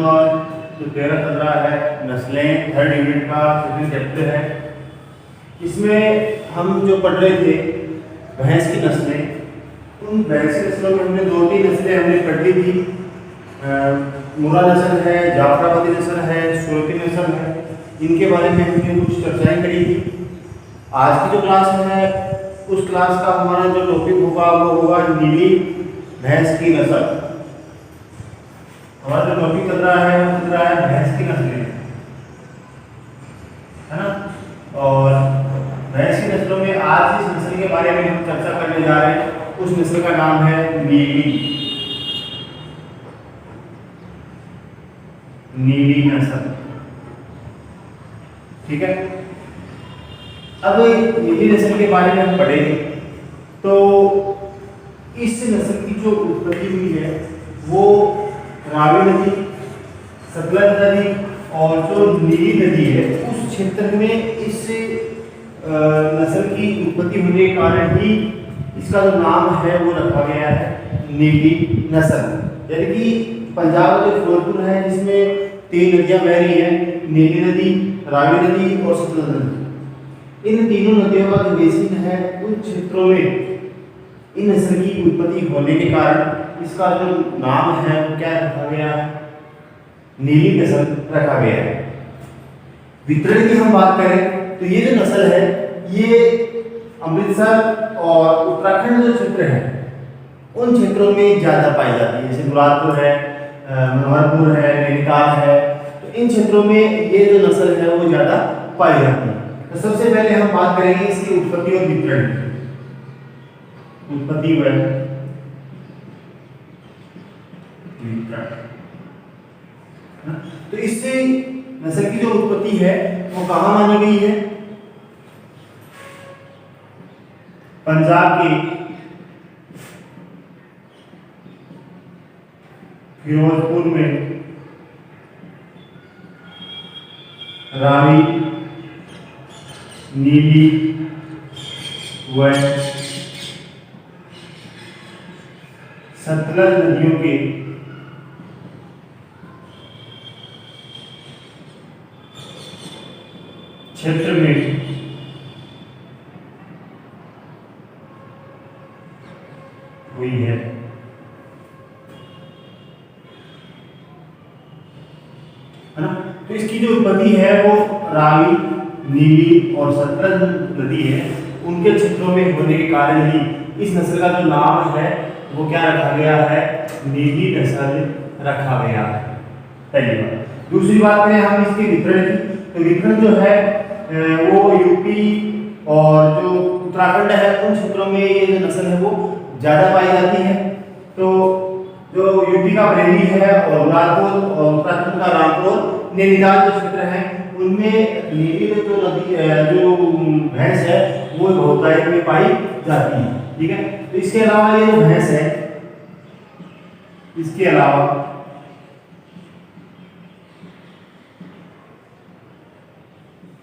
और जो 13 चल रहा है नस्लें, थर्ड यूनिट का सेकंड चैप्टर है। इसमें हम जो पढ़ रहे थे भैंस की नस्लें, उन भैंस की नस्लों में हमने 2-3 नस्लें हमने पढ़ ली थी। मुरा नस्ल है, जाफराबादी नस्ल है, सूरती नस्ल है, इनके बारे में हमने कुछ चर्चाएं करी थी। आज की जो क्लास है उस क्लास का हमारा जो टॉपिक होगा वो होगा नीली भैंस की नस्ल। हमारा जो टॉपिक चल रहा है वो चल रहा है भैंस की नस्लें, है ना। और भैंस की नस्लों में आज जिस नस्ल के बारे में हम चर्चा करने जा रहे हैं उस नस्ल का नाम है नीली नस्ल। ठीक है। अब नीली नस्ल के बारे में हम पढ़ेंगे तो इस नस्ल की जो उत्पत्ति हुई है वो रावी नदी, सतलज नदी और जो नीली नदी है उस क्षेत्र में इस नस्ल की उत्पत्ति होने के कारण ही इसका जो नाम है वो रखा गया है नीली नस्ल। यानी कि पंजाब का जो फिरोजपुर है जिसमें 3 नदियां बह रही हैं, नीली नदी, रावी नदी और सतलज नदी। इन तीनों नदियों का जो बेसिन है उन क्षेत्रों में इन नस्ल की उत्पत्ति होने के कारण इसका जो नाम है वो क्या रखा गया है, नीली नस्ल रखा गया है। वितरण की हम बात करें तो ये जो नस्ल है ये अमृतसर और उत्तराखंड जो क्षेत्र है उन क्षेत्रों में ज़्यादा पाई जाती है, जैसे मुरादपुर है, मनोहरपुर है, नैनीताल है। तो इन क्षेत्रों में ये जो नस्ल है वो ज़्यादा पाई जाती है। तो सबसे पहले हम बात करेंगे इसकी उत्पत्ति और वितरण की। उत्पत्ति व वितरण। तो इससे नस्ल की जो उत्पत्ति है वो कहाँ मानी गई है? पंजाब के फिरोजपुर में रावी, नीली व सतलज नदियों के क्षेत्र में हुई है। ना? तो इसकी जो उत्पत्ति है वो रावी, नीली और सतलज नदी है उनके क्षेत्रों में होने के कारण ही इस नस्ल का जो नाम है वो क्या रखा गया है, नीली नस्ल रखा गया है। पहली बात। दूसरी बात करें हम इसके वितरण की, तो वितरण जो है वो यूपी और जो उत्तराखंड है उन क्षेत्रों में ये जो नस्ल है वो ज़्यादा पाई जाती है। तो जो यूपी का बरेली है और मुरादपुर और उत्तराखंड का रामपुर, नैनीताल जो क्षेत्र है उनमें नीली जो नदी जो भैंस है वो बहुतायत में पाई जाती है। ठीक है। तो इसके अलावा ये जो भैंस है, इसके अलावा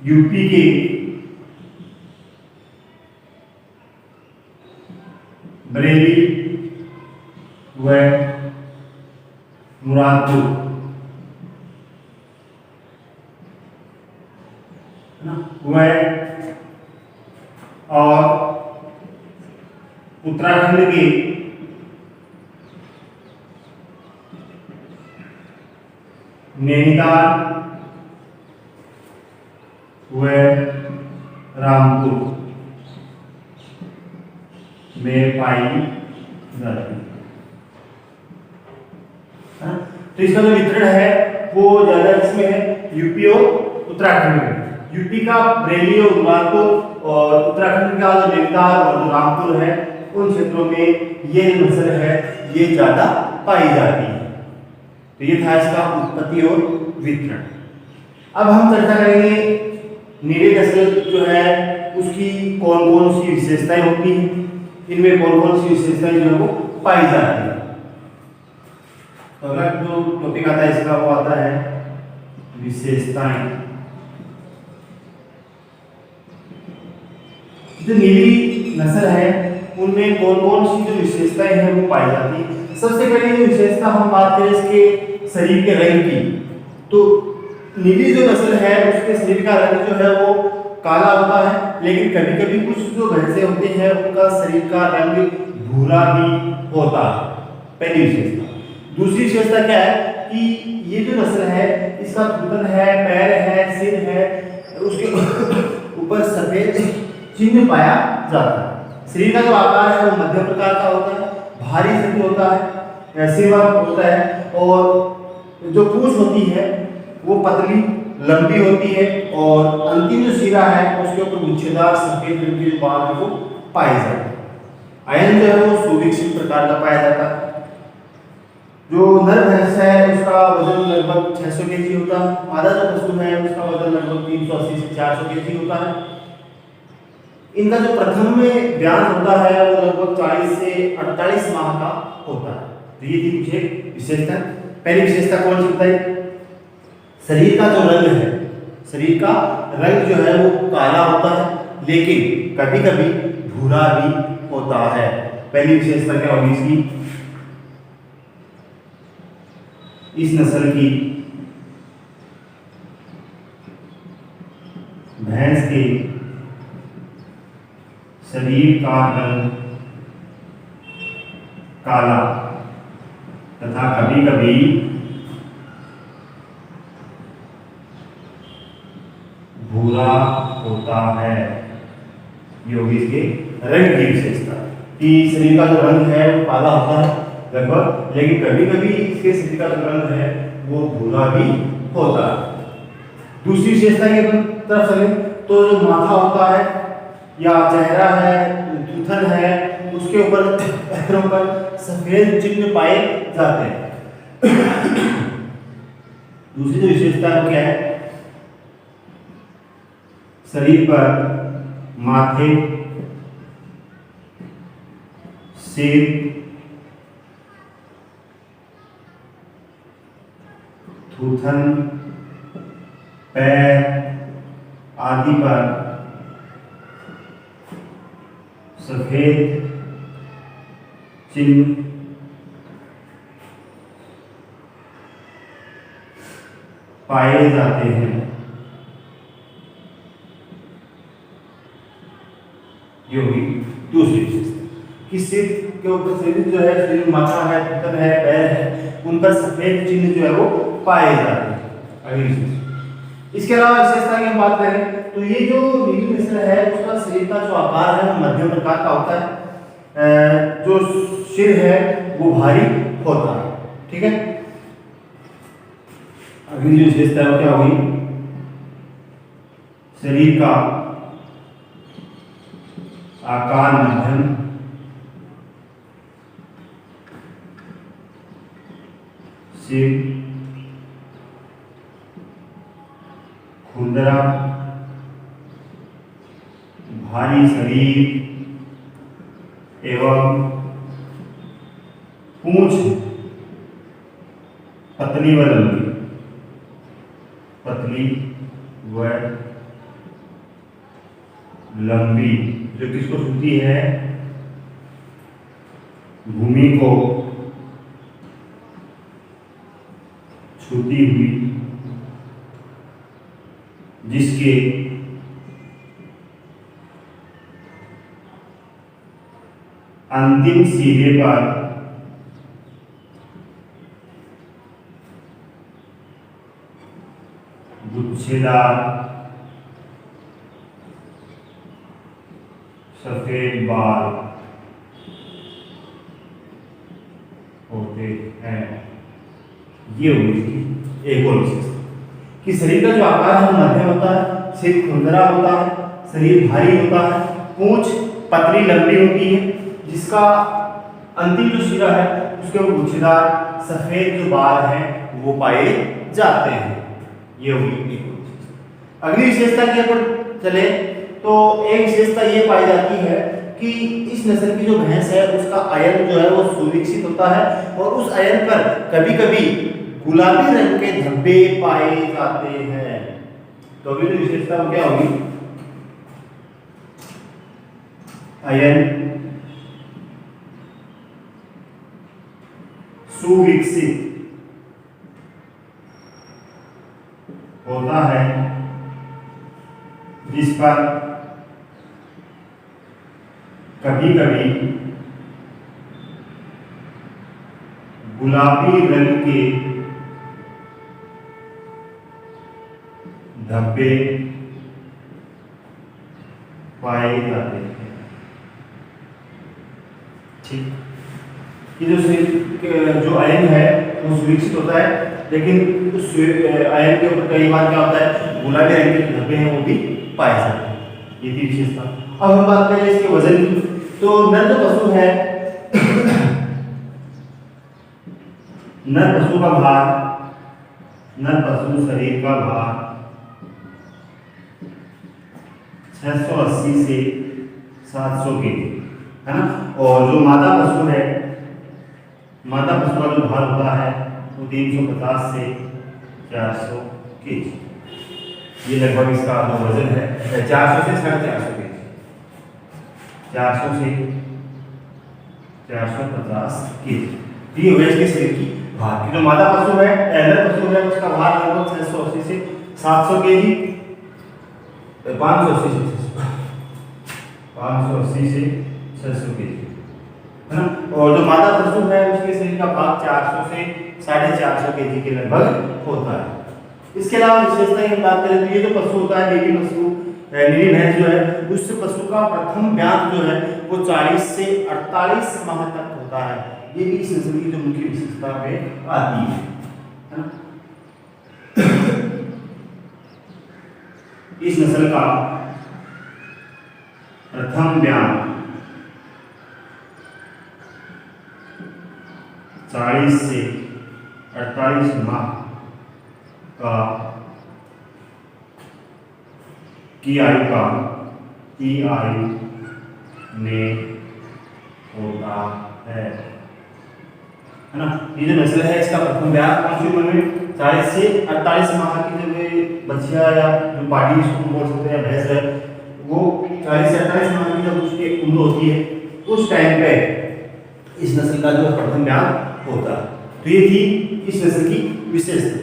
यूपी के बरेली व मुरादपुर व और उत्तराखंड के नैनीताल व रामपुर में पाई जाती है। तो इसका जो वितरण है वो ज्यादा इसमें है यूपी और उत्तराखंड में। यूपी का बरेली और मुरादपुर और उत्तराखंड का जो नैनीताल और जो रामपुर है उन क्षेत्रों में ये नस्ल है ये ज्यादा पाई जाती है। तो ये था इसका उत्पत्ति और वितरण। अब हम चर्चा करेंगे नीली नस्ल जो है उसकी कौन कौन सी विशेषताएं होती हैं, इनमें कौन कौन सी विशेषताएं जो है वो पाई जाती है। तो अगला जो टॉपिक आता है इसका वो आता है विशेषताएं। जो नीली नस्ल है उनमें कौन कौन सी जो विशेषताएं हैं वो पाई जाती है। सबसे पहले जो विशेषता हम बात करें इसके शरीर के रंग की। तो नीली जो नस्ल है उसके शरीर का रंग जो है वो काला होता है, लेकिन कभी कभी कुछ जो भैंसे होते हैं उनका शरीर का रंग भूरा भी होता है। पहली विशेषता। दूसरी विशेषता क्या है कि ये जो नस्ल है इसका थूथन है, पैर है, सिर है, उसके ऊपर सफेद चिन्ह पाया जाता है। शरीर का जो आकार है वो मध्यम प्रकार का होता है, भारी शरीर होता है, सिर होता है, और जो पूंछ होती है वो पतली लंबी होती है, और अंतिम जो सिरा है उसके ऊपर गुच्छेदार सफेद रंग के बाल को पाए जाते हैं। आयन जो है वो सुविकसित प्रकार का पाया जाता है। जो नर भैंस है उसका वजन लगभग 600 केजी होता है। मादा जो पशु है उसका वजन लगभग 380 से 400 केजी होता है। इनका जो प्रथम में ब्यान होता है वो लगभग 40 से 48 माह का होता है। तो ये थी कुछ विशेषता। पहली विशेषता कौन सी बताई? शरीर का जो रंग है, शरीर का रंग जो है वो काला होता है, लेकिन कभी कभी भूरा भी होता है। पहली विशेषता क्या होगी इसकी? इस नस्ल की भैंस के शरीर का रंग काला तथा कभी कभी भूरा होता है। ये होगी इसके रंग की विशेषता कि शरीर का जो रंग है वो काला होता है लगभग, लेकिन कभी कभी इसके शरीर का जो रंग है वो भूरा भी होता है। दूसरी विशेषता की तरफ चले तो जो माथा होता है या चेहरा है, थूथन है, उसके ऊपर पैरों पर सफेद चिन्ह पाए जाते हैं। दूसरी जो विशेषता है क्या है? शरीर पर माथे, सिर, थूथन, पैर आदि पर सफेद चिन्ह पाए जाते हैं। ये होगी दूसरी विशेषता कि सिर के ऊपर शरीर जो है, शरीर माथा है, थूथन है, पैर है, उन पर सफेद चिन्ह जो है वो पाए जाते हैं। अगली विशेषता। इसके अलावा विशेषता की हम बात करें तो ये जो नीली नस्ल है उसका शरीर का जो आकार है वो मध्यम प्रकार का होता है। जो सिर है वो भारी होता है। ठीक है। अगली जो विशेषता है वो क्या होगी? शरीर का आकार मध्यम, सिर खुरदरा, भारी शरीर एवं पूंछ पतली व लंबी, पतली व लंबी, जो किसको छूती है? भूमि को छूती हुई, जिसके अंतिम सिरे पर गुच्छेदार सफेद बाल होते हैं। ये होगी इसकी एक और विशेषता कि शरीर का जो आकार है मध्यम होता है, सिर खुरदरा होता है, शरीर भारी होता है, पूंछ पतली लंबी होती है, जिसका अंतिम जो सिरा है उसके ऊपर गुच्छेदार सफेद जो बाल हैं वो पाए जाते हैं। ये होगी एक और विशेषता। अगली विशेषता की अगर चले तो एक विशेषता ये पाई जाती है कि इस नस्ल की जो भैंस है उसका आयन जो है वो सुविकसित होता है, और उस आयन पर कभी कभी गुलाबी रंग के धब्बे पाए जाते हैं। तो अगली जो विशेषता वो क्या होगी? आयन सुविकसित होता है जिस पर कभी कभी गुलाबी रंग के धब्बे पाए जाते हैं। ठीक, ये जो आयन है वो सुरक्षित होता है, लेकिन उस आयन के ऊपर कई बार क्या होता है, गुलाबी रंग के धब्बे हैं वो भी पाए जाते हैं। ये थी विशेषता। अब हम बात करें इसके वजन की। तो नर जो पशु है, नर पशु का भार, नर पशु शरीर का भार 680 से 700 केजी है ना। और जो मादा पशु है, मादा पशु का जो भार होता है वो 350 से 400 केजी। ये लगभग इसका जो वजन है 400 से 450 केजी, 400 से 450 केजी। ये हुआ इसके शरीर की भार। जो मादा पशु है, नर पशु है, उसका भार लगभग 680 से 700 केजी, 580 से 600 केजी है ना। और जो मादा पशु है उसके शरीर का भाग 400 से 450 केजी के लगभग होता है। इसके अलावा विशेषताएं हम बात करें तो ये जो पशु होता है, नीली पशु, नीली भैंस जो है, उस पशु का प्रथम ब्यात जो है वो 40 से 48 माह तक होता है। ये भी इस नस्ल की जो मुख्य विशेषता में आती है ना। इस नस्ल का प्रथम ब्यात 40 से 48 माह का की आयु में होता है ना। ये जो नस्ल है इसका प्रथम ब्यात कौन सी उम्र में, 40 से 48 माह की जब बच्चिया या जो पार्टी इसको बोल सकते हैं भैंस है, वो 40 से 48 माह की जब उसकी उम्र होती है उस टाइम पे इस नस्ल का जो प्रथम ब्यात होता है। तो ये थी इस नस्ल की विशेषता।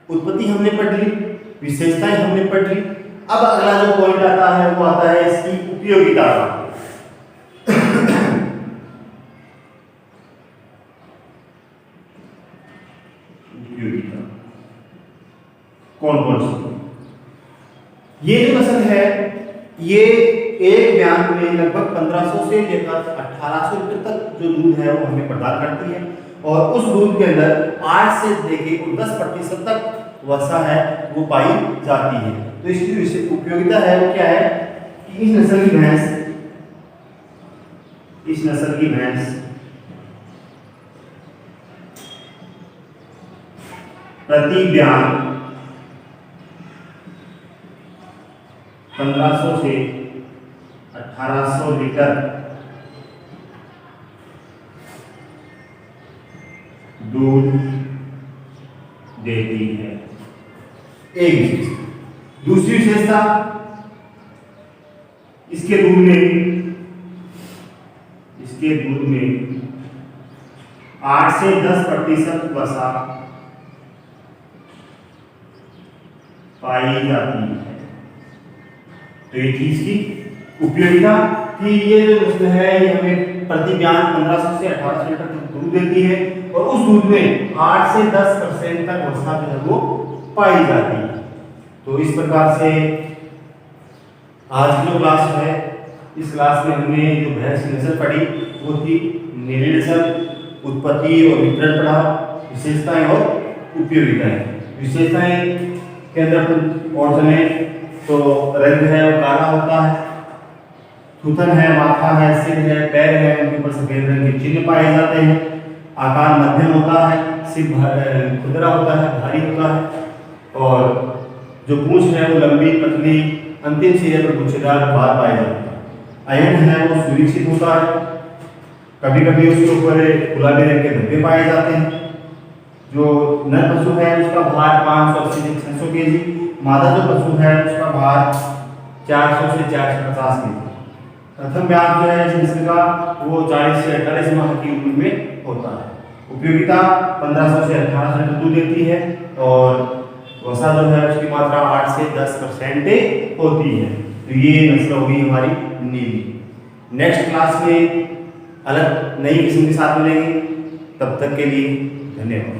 उत्पत्ति हमने पढ़ ली, विशेषताएं हमने पढ़ ली। अब अगला जो पॉइंट आता है वो आता है इसकी उपयोगिता। उपयोगिता कौन कौन सी? ये जो नस्ल है ये एक ब्यात में लगभग 1500 से लेकर 1800 लीटर तक जो दूध है वो हमें प्रदान करती है। और उस दूध के अंदर 8 से लेकर 10% तक वसा है वो पाई जाती है। तो इसकी उपयोगिता है वो क्या है कि इस नस्ल की भैंस प्रति ब्यात 1500 से 1800 लीटर दूध देती है। एक विशेषता। दूसरी विशेषता, इसके दूध में 8 से 10% वसा पाई जाती है। तो ये चीज की उपयोगिता कि ये जो नस्ल है ये हमें प्रति ब्यात 1500 से 1800 लीटर दूध देती है और उस दूध में 8 से 10% तक वसा जो है वो पाई जाती है। तो इस प्रकार से आज की जो क्लास है, इस क्लास में हमने जो भैंस की नस्ल पढ़ी वो थी नीली नस्ल, उत्पत्ति और वितरण पढ़ा, विशेषताएं और उपयोगिताएं। विशेषताएं के अंदर और समय तो रंग है वो काला होता है, थूथन है, माथा है, सिर है, पैर है, उनके ऊपर सफेद रंग के चिन्ह पाए जाते हैं। आकार मध्यम होता है, सिर खुदरा होता है, भारी होता है और जो पूंछ है वो लंबी पतली, अंतिम सिरे पर गुच्छेदार बाल पाए जाते हैं। आयन है वो सुरक्षित होता है, कभी कभी उसके ऊपर गुलाबी रंग के धब्बे पाए जाते हैं। जो नर पशु है उसका भार 580 से 600 केजी, मादा जो पशु है उसका भार 400 से 450 केजी। प्रथम ब्यात जो है इस नस्ल का वो 40 से 48 माह की उम्र में होता है। उपयोगिता 1500 से 1800 लीटर दूध देती है और वसा जो है उसकी मात्रा 8 से 10% होती है। तो ये नस्ल होगी हमारी नीली। नेक्स्ट क्लास में अलग नई किस्म के साथ मिलेंगे, तब तक के लिए धन्यवाद।